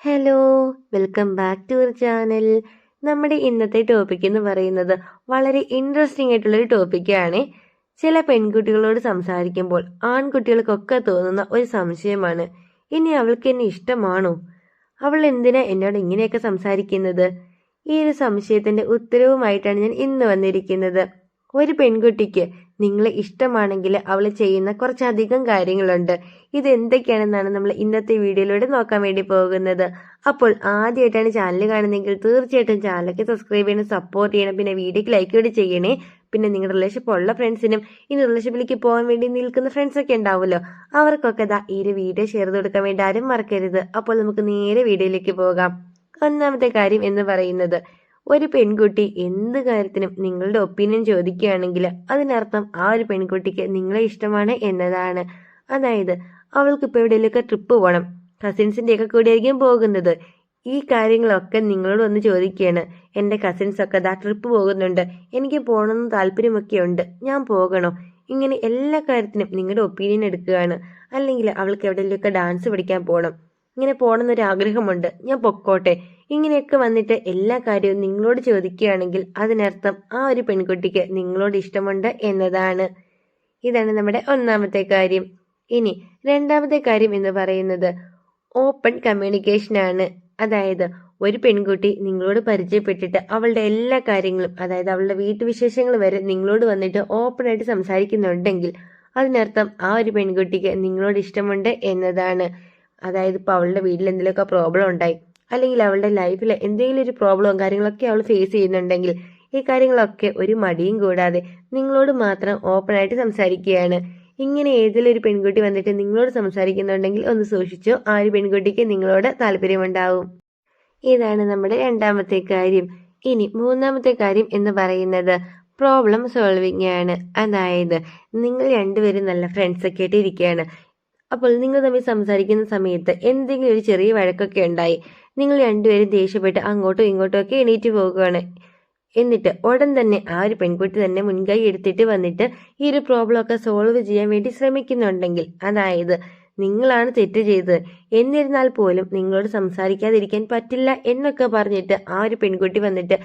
Hello, welcome back to our channel. നമ്മുടെ ഇന്നത്തെ topic എന്ന് പറയുന്നത് വളരെ ഇൻട്രസ്റ്റിംഗ് ആയിട്ടുള്ളൊരു ടോപ്പിക്കാണ്. ചില പെൺകുട്ടികളോട് സംസാരിക്കുമ്പോൾ ആൺകുട്ടികൾക്കൊക്കെ തോന്നുന്ന ഒരു സംശയമാണ്, ഇനി അവൾക്ക് എന്നെ ഇഷ്ടമാണോ, അവൾ എന്തിനാ എന്നോട് ഇങ്ങനെയൊക്കെ സംസാരിക്കുന്നത്. ഈ ഒരു സംശയത്തിന്റെ ഉത്തരവുമായിട്ടാണ് ഞാൻ ഇന്ന് വന്നിരിക്കുന്നത്. ഒരു പെൺകുട്ടിക്ക് നിങ്ങളെ ഇഷ്ടമാണെങ്കിൽ അവൾ ചെയ്യുന്ന കുറച്ചധികം കാര്യങ്ങളുണ്ട്. ഇത് എന്തൊക്കെയാണെന്നാണ് നമ്മൾ ഇന്നത്തെ വീഡിയോയിലൂടെ നോക്കാൻ വേണ്ടി പോകുന്നത്. അപ്പോൾ ആദ്യമായിട്ടാണ് ചാനൽ കാണുന്നതെങ്കിൽ തീർച്ചയായിട്ടും ചാനലൊക്കെ സബ്സ്ക്രൈബ് ചെയ്യണം, സപ്പോർട്ട് ചെയ്യണം, പിന്നെ വീഡിയോക്ക് ലൈക്ക് കൂടി ചെയ്യണേ. പിന്നെ നിങ്ങളുടെ റിലേഷൻഷിപ്പ് ഉള്ള ഫ്രണ്ട്സിനും ഇനി റിലേഷൻഷിപ്പിലേക്ക് പോകാൻ വേണ്ടി നിൽക്കുന്ന ഫ്രണ്ട്സൊക്കെ ഉണ്ടാവുമല്ലോ, അവർക്കൊക്കെ ഈ ഒരു വീഡിയോ ഷെയർ ചെയ്ത് കൊടുക്കാൻ വേണ്ടി ആരും മറക്കരുത്. അപ്പോൾ നമുക്ക് നേരെ വീഡിയോയിലേക്ക് പോകാം. ഒന്നാമത്തെ കാര്യം എന്ന് പറയുന്നത്, ഒരു പെൺകുട്ടി എന്ത് കാര്യത്തിനും നിങ്ങളുടെ ഒപ്പീനിയൻ ചോദിക്കുകയാണെങ്കിൽ അതിനർത്ഥം ആ ഒരു പെൺകുട്ടിക്ക് നിങ്ങളെ ഇഷ്ടമാണ് എന്നതാണ്. അതായത് അവൾക്ക് ഇപ്പോൾ എവിടെയെങ്കിലുമൊക്കെ ട്രിപ്പ് പോകണം, കസിൻസിൻ്റെ ഒക്കെ കൂടെ ആയിരിക്കും പോകുന്നത്. ഈ കാര്യങ്ങളൊക്കെ നിങ്ങളോട് വന്ന് ചോദിക്കുകയാണ്, എൻ്റെ കസിൻസൊക്കെ ട്രിപ്പ് പോകുന്നുണ്ട്, എനിക്ക് പോകണമെന്ന് താല്പര്യമൊക്കെ ഉണ്ട്, ഞാൻ പോകണോ, ഇങ്ങനെ എല്ലാ കാര്യത്തിനും നിങ്ങളുടെ ഒപ്പീനിയൻ എടുക്കുകയാണ്. അല്ലെങ്കിൽ അവൾക്ക് എവിടെയെങ്കിലുമൊക്കെ ഡാൻസ് പഠിക്കാൻ പോകണം, ഇങ്ങനെ പോകണമെന്നൊരു ആഗ്രഹമുണ്ട്, ഞാൻ പൊക്കോട്ടെ, ഇങ്ങനെയൊക്കെ വന്നിട്ട് എല്ലാ കാര്യവും നിങ്ങളോട് ചോദിക്കുകയാണെങ്കിൽ അതിനർത്ഥം ആ ഒരു പെൺകുട്ടിക്ക് നിങ്ങളോട് ഇഷ്ടമുണ്ട് എന്നതാണ്. ഇതാണ് നമ്മുടെ ഒന്നാമത്തെ കാര്യം. ഇനി രണ്ടാമത്തെ കാര്യം എന്ന് പറയുന്നത് ഓപ്പൺ കമ്മ്യൂണിക്കേഷൻ ആണ്. അതായത് ഒരു പെൺകുട്ടി നിങ്ങളോട് പരിചയപ്പെട്ടിട്ട് അവളുടെ എല്ലാ കാര്യങ്ങളും, അതായത് അവളുടെ വീട്ടുവിശേഷങ്ങൾ വരെ നിങ്ങളോട് വന്നിട്ട് ഓപ്പൺ ആയിട്ട് സംസാരിക്കുന്നുണ്ടെങ്കിൽ അതിനർത്ഥം ആ ഒരു പെൺകുട്ടിക്ക് നിങ്ങളോട് ഇഷ്ടമുണ്ട് എന്നതാണ്. അതായത് ഇപ്പോൾ അവളുടെ വീട്ടിൽ എന്തെങ്കിലുമൊക്കെ പ്രോബ്ലം ഉണ്ടായി, അല്ലെങ്കിൽ അവളുടെ ലൈഫിൽ എന്തെങ്കിലും ഒരു പ്രോബ്ലവും കാര്യങ്ങളൊക്കെ അവൾ ഫേസ് ചെയ്യുന്നുണ്ടെങ്കിൽ ഈ കാര്യങ്ങളൊക്കെ ഒരു മടിയും കൂടാതെ നിങ്ങളോട് മാത്രം ഓപ്പൺ ആയിട്ട് സംസാരിക്കുകയാണ്. ഇങ്ങനെ ഏതെങ്കിലും ഒരു പെൺകുട്ടി വന്നിട്ട് നിങ്ങളോട് സംസാരിക്കുന്നുണ്ടെങ്കിൽ ഒന്ന് സൂക്ഷിച്ചോ, ആ ഒരു പെൺകുട്ടിക്ക് നിങ്ങളോട് താല്പര്യമുണ്ടാവും. ഇതാണ് നമ്മുടെ രണ്ടാമത്തെ കാര്യം. ഇനി മൂന്നാമത്തെ കാര്യം എന്ന് പറയുന്നത് പ്രോബ്ലം സോൾവിങ് ആണ്. അതായത് നിങ്ങൾ രണ്ടുപേരും നല്ല ഫ്രണ്ട്സൊക്കെ ആയിട്ട് ഇരിക്കുകയാണ്. അപ്പോൾ നിങ്ങൾ തമ്മിൽ സംസാരിക്കുന്ന സമയത്ത് എന്തെങ്കിലും ഒരു ചെറിയ വഴക്കൊക്കെ ഉണ്ടായി, നിങ്ങൾ രണ്ടുപേരും ദേഷ്യപ്പെട്ട് അങ്ങോട്ടും ഇങ്ങോട്ടും ഒക്കെ എണീറ്റ് പോകുകയാണ്. എന്നിട്ട് ഉടൻ തന്നെ ആ ഒരു പെൺകുട്ടി തന്നെ മുൻകൈ എടുത്തിട്ട് വന്നിട്ട് ഈ ഒരു പ്രോബ്ലം ഒക്കെ സോൾവ് ചെയ്യാൻ വേണ്ടി ശ്രമിക്കുന്നുണ്ടെങ്കിൽ, അതായത് നിങ്ങളാണ് തെറ്റ് ചെയ്തത് എന്നിരുന്നാൽ പോലും നിങ്ങളോട് സംസാരിക്കാതിരിക്കാൻ പറ്റില്ല എന്നൊക്കെ പറഞ്ഞിട്ട് ആ ഒരു പെൺകുട്ടി വന്നിട്ട്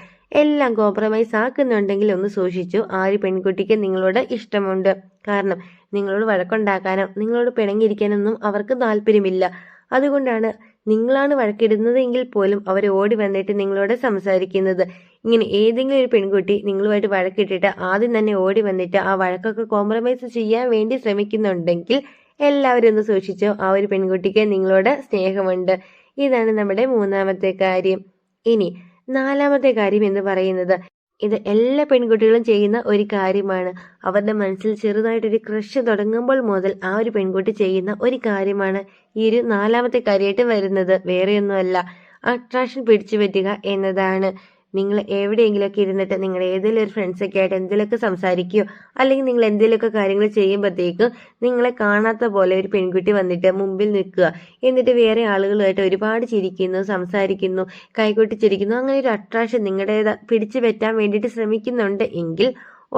എല്ലാം കോംപ്രമൈസ് ആക്കുന്നുണ്ടെങ്കിൽ ഒന്ന് സൂക്ഷിച്ചു, ആ ഒരു പെൺകുട്ടിക്ക് നിങ്ങളോട് ഇഷ്ടമുണ്ട്. കാരണം നിങ്ങളോട് വഴക്കുണ്ടാക്കാനോ നിങ്ങളോട് പിണങ്ങിയിരിക്കാനൊന്നും അവർക്ക് താല്പര്യമില്ല. അതുകൊണ്ടാണ് നിങ്ങളാണ് വഴക്കിടുന്നതെങ്കിൽ പോലും അവർ ഓടി വന്നിട്ട് നിങ്ങളോട് സംസാരിക്കുന്നത്. ഇങ്ങനെ ഏതെങ്കിലും ഒരു പെൺകുട്ടി നിങ്ങളുമായിട്ട് വഴക്കിട്ടിട്ട് ആദ്യം തന്നെ ഓടി വന്നിട്ട് ആ വഴക്കൊക്കെ കോംപ്രമൈസ് ചെയ്യാൻ വേണ്ടി ശ്രമിക്കുന്നുണ്ടെങ്കിൽ എല്ലാവരും ഒന്ന് സൂക്ഷിച്ചോ, ആ ഒരു പെൺകുട്ടിക്ക് നിങ്ങളോട് സ്നേഹമുണ്ട്. ഇതാണ് നമ്മുടെ മൂന്നാമത്തെ കാര്യം. ഇനി നാലാമത്തെ കാര്യം എന്ന് പറയുന്നത്, ഇത് എല്ലാ പെൺകുട്ടികളും ചെയ്യുന്ന ഒരു കാര്യമാണ്. അവരുടെ മനസ്സിൽ ചെറുതായിട്ടൊരു ക്രഷ് തുടങ്ങുമ്പോൾ മുതൽ ആ ഒരു പെൺകുട്ടി ചെയ്യുന്ന ഒരു കാര്യമാണ് ഈ ഒരു നാലാമത്തെ കാര്യമായിട്ട് വരുന്നത്. വേറെയൊന്നുമല്ല, അട്രാക്ഷൻ പിടിച്ചു പറ്റുക എന്നതാണ്. നിങ്ങൾ എവിടെയെങ്കിലുമൊക്കെ ഇരുന്നിട്ട് നിങ്ങൾ ഏതെങ്കിലും ഒരു ഫ്രണ്ട്സൊക്കെ ആയിട്ട് എന്തെങ്കിലുമൊക്കെ സംസാരിക്കുകയോ അല്ലെങ്കിൽ നിങ്ങൾ എന്തെങ്കിലുമൊക്കെ കാര്യങ്ങൾ ചെയ്യുമ്പോഴത്തേക്കും നിങ്ങളെ കാണാത്ത പോലെ ഒരു പെൺകുട്ടി വന്നിട്ട് മുമ്പിൽ നിൽക്കുക, എന്നിട്ട് വേറെ ആളുകളുമായിട്ട് ഒരുപാട് ചിരിക്കുന്നു, സംസാരിക്കുന്നു, കൈകൊട്ടിച്ചിരിക്കുന്നു, അങ്ങനെ ഒരു അട്രാക്ഷൻ നിങ്ങളുടേത് പിടിച്ചു പറ്റാൻ വേണ്ടിയിട്ട് ശ്രമിക്കുന്നുണ്ട് എങ്കിൽ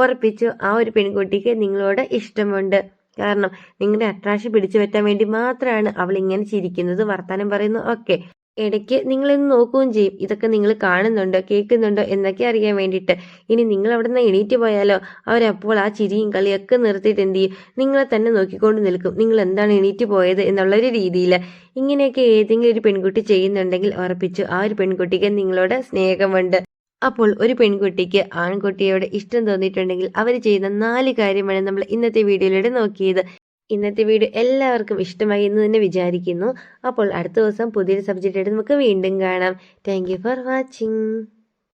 ഉറപ്പിച്ചു ആ ഒരു പെൺകുട്ടിക്ക് നിങ്ങളോട് ഇഷ്ടമുണ്ട്. കാരണം നിങ്ങളുടെ അട്രാക്ഷൻ പിടിച്ചു പറ്റാൻ വേണ്ടി മാത്രമാണ് അവൾ ഇങ്ങനെ ചിരിക്കുന്നത്, വർത്താനം പറയുന്നു ഒക്കെ. ഇടയ്ക്ക് നിങ്ങളിന്ന് നോക്കുകയും ചെയ്യും, ഇതൊക്കെ നിങ്ങൾ കാണുന്നുണ്ടോ കേൾക്കുന്നുണ്ടോ എന്നൊക്കെ അറിയാൻ വേണ്ടിയിട്ട്. ഇനി നിങ്ങൾ അവിടെ നിന്ന് എണീറ്റ് പോയാലോ അവരപ്പോൾ ആ ചിരിയും കളിയൊക്കെ നിർത്തിയിട്ട് എന്ത് ചെയ്യും, നിങ്ങളെ തന്നെ നോക്കിക്കൊണ്ട് നിൽക്കും, നിങ്ങൾ എന്താണ് എണീറ്റ് പോയത് എന്നുള്ളൊരു രീതിയിൽ. ഇങ്ങനെയൊക്കെ ഏതെങ്കിലും ഒരു പെൺകുട്ടി ചെയ്യുന്നുണ്ടെങ്കിൽ ഉറപ്പിച്ചു ആ ഒരു പെൺകുട്ടിക്ക് നിങ്ങളോട് സ്നേഹമുണ്ട്. അപ്പോൾ ഒരു പെൺകുട്ടിക്ക് ആൺകുട്ടിയോട് ഇഷ്ടം തോന്നിയിട്ടുണ്ടെങ്കിൽ അവർ ചെയ്യുന്ന 4 കാര്യമാണ് നമ്മൾ ഇന്നത്തെ വീഡിയോയിലൂടെ നോക്കിയത്. ഇന്നത്തെ വീഡിയോ എല്ലാവർക്കും ഇഷ്ടമായി എന്ന് തന്നെ വിചാരിക്കുന്നു. അപ്പോൾ അടുത്ത ദിവസം പുതിയൊരു സബ്ജക്റ്റ് ആയിട്ട് നമുക്ക് വീണ്ടും കാണാം. Thank you for watching.